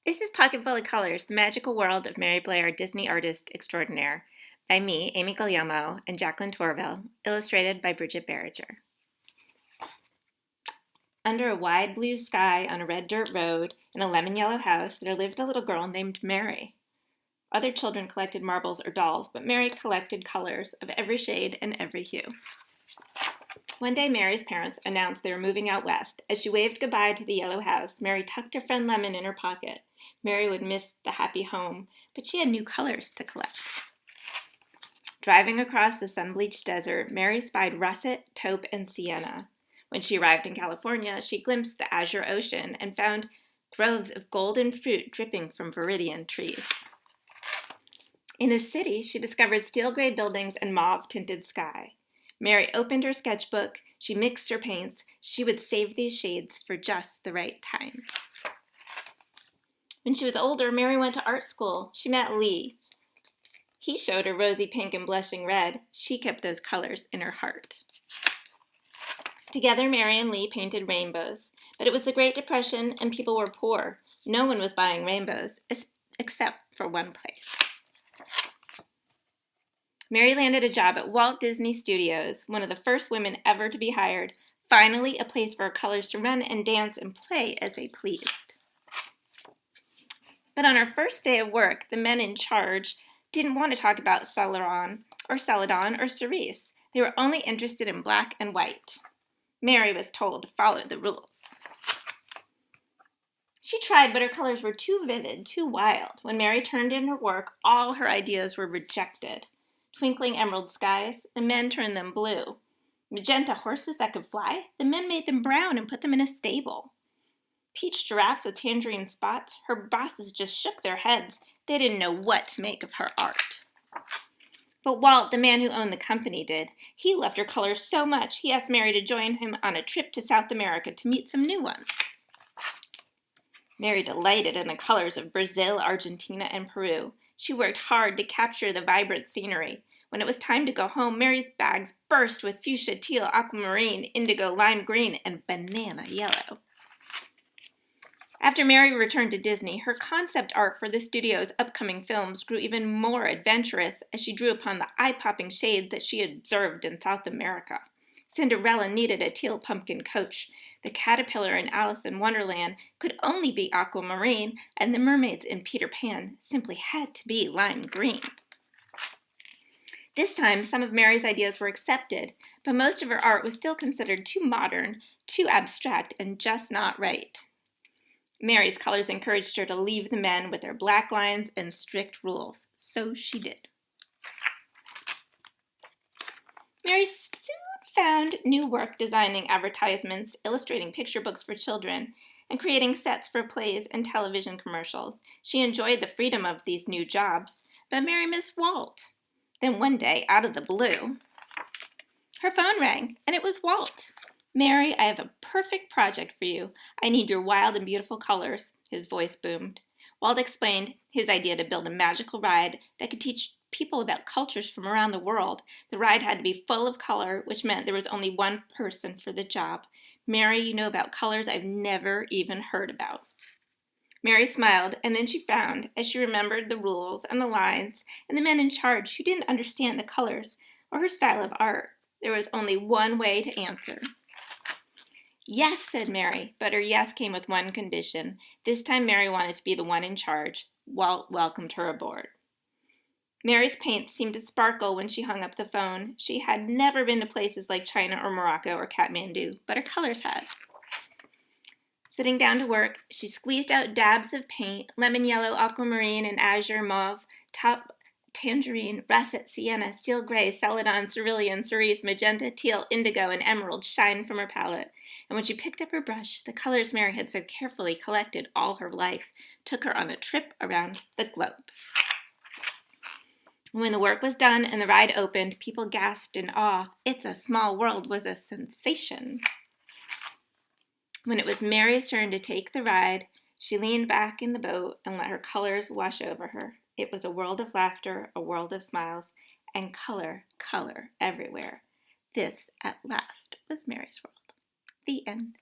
This is Pocketful of Colors, The Magical World of Mary Blair, Disney Artist Extraordinaire, by me, Amy Guglielmo, and Jacqueline Torville, illustrated by Bridget Berriger. Under a wide blue sky on a red dirt road in a lemon-yellow house, there lived a little girl named Mary. Other children collected marbles or dolls, but Mary collected colors of every shade and every hue. One day, Mary's parents announced they were moving out west. As she waved goodbye to the yellow house, Mary tucked her friend Lemon in her pocket. Mary would miss the happy home, but she had new colors to collect. Driving across the sun-bleached desert, Mary spied russet, taupe, and sienna. When she arrived in California, she glimpsed the azure ocean and found groves of golden fruit dripping from viridian trees. In the city, she discovered steel-gray buildings and mauve-tinted sky. Mary opened her sketchbook. She mixed her paints. She would save these shades for just the right time. When she was older, Mary went to art school. She met Lee. He showed her rosy pink and blushing red. She kept those colors in her heart. Together, Mary and Lee painted rainbows. But it was the Great Depression and people were poor. No one was buying rainbows, except for one place. Mary landed a job at Walt Disney Studios, one of the first women ever to be hired, finally a place for her colors to run and dance and play as they pleased. But on her first day of work, the men in charge didn't want to talk about Celadon or Cerise. They were only interested in black and white. Mary was told to follow the rules. She tried, but her colors were too vivid, too wild. When Mary turned in her work, all her ideas were rejected. Twinkling emerald skies, the men turned them blue. Magenta horses that could fly, the men made them brown and put them in a stable. Peach giraffes with tangerine spots, her bosses just shook their heads. They didn't know what to make of her art. But Walt, the man who owned the company, did. He loved her colors so much, he asked Mary to join him on a trip to South America to meet some new ones. Mary delighted in the colors of Brazil, Argentina, and Peru. She worked hard to capture the vibrant scenery. When it was time to go home, Mary's bags burst with fuchsia, teal, aquamarine, indigo, lime green, and banana yellow. After Mary returned to Disney, her concept art for the studio's upcoming films grew even more adventurous as she drew upon the eye-popping shades that she observed in South America. Cinderella needed a teal pumpkin coach. The caterpillar in Alice in Wonderland could only be aquamarine, and the mermaids in Peter Pan simply had to be lime green. This time, some of Mary's ideas were accepted, but most of her art was still considered too modern, too abstract, and just not right. Mary's colors encouraged her to leave the men with their black lines and strict rules, so she did. Mary soon found new work designing advertisements, illustrating picture books for children, and creating sets for plays and television commercials. She enjoyed the freedom of these new jobs, but Mary missed Walt. Then one day, out of the blue, her phone rang, and it was Walt. "Mary, I have a perfect project for you. I need your wild and beautiful colors," his voice boomed. Walt explained his idea to build a magical ride that could teach people about cultures from around the world. The ride had to be full of color, which meant there was only one person for the job. "Mary, you know about colors I've never even heard about." Mary smiled, and then she frowned as she remembered the rules and the lines and the men in charge who didn't understand the colors or her style of art. There was only one way to answer. "Yes," said Mary, but her yes came with one condition. This time Mary wanted to be the one in charge. Walt welcomed her aboard. Mary's paint seemed to sparkle when she hung up the phone. She had never been to places like China or Morocco or Kathmandu, but her colors had. Sitting down to work, she squeezed out dabs of paint, lemon yellow, aquamarine, and azure mauve, taupe, tangerine, russet, sienna, steel gray, celadon, cerulean, cerise, magenta, teal, indigo, and emerald shined from her palette. And when she picked up her brush, the colors Mary had so carefully collected all her life took her on a trip around the globe. When the work was done and the ride opened, people gasped in awe. "It's a Small World" was a sensation. When it was Mary's turn to take the ride, she leaned back in the boat and let her colors wash over her. It was a world of laughter, a world of smiles, and color, color everywhere. This, at last, was Mary's world. The end.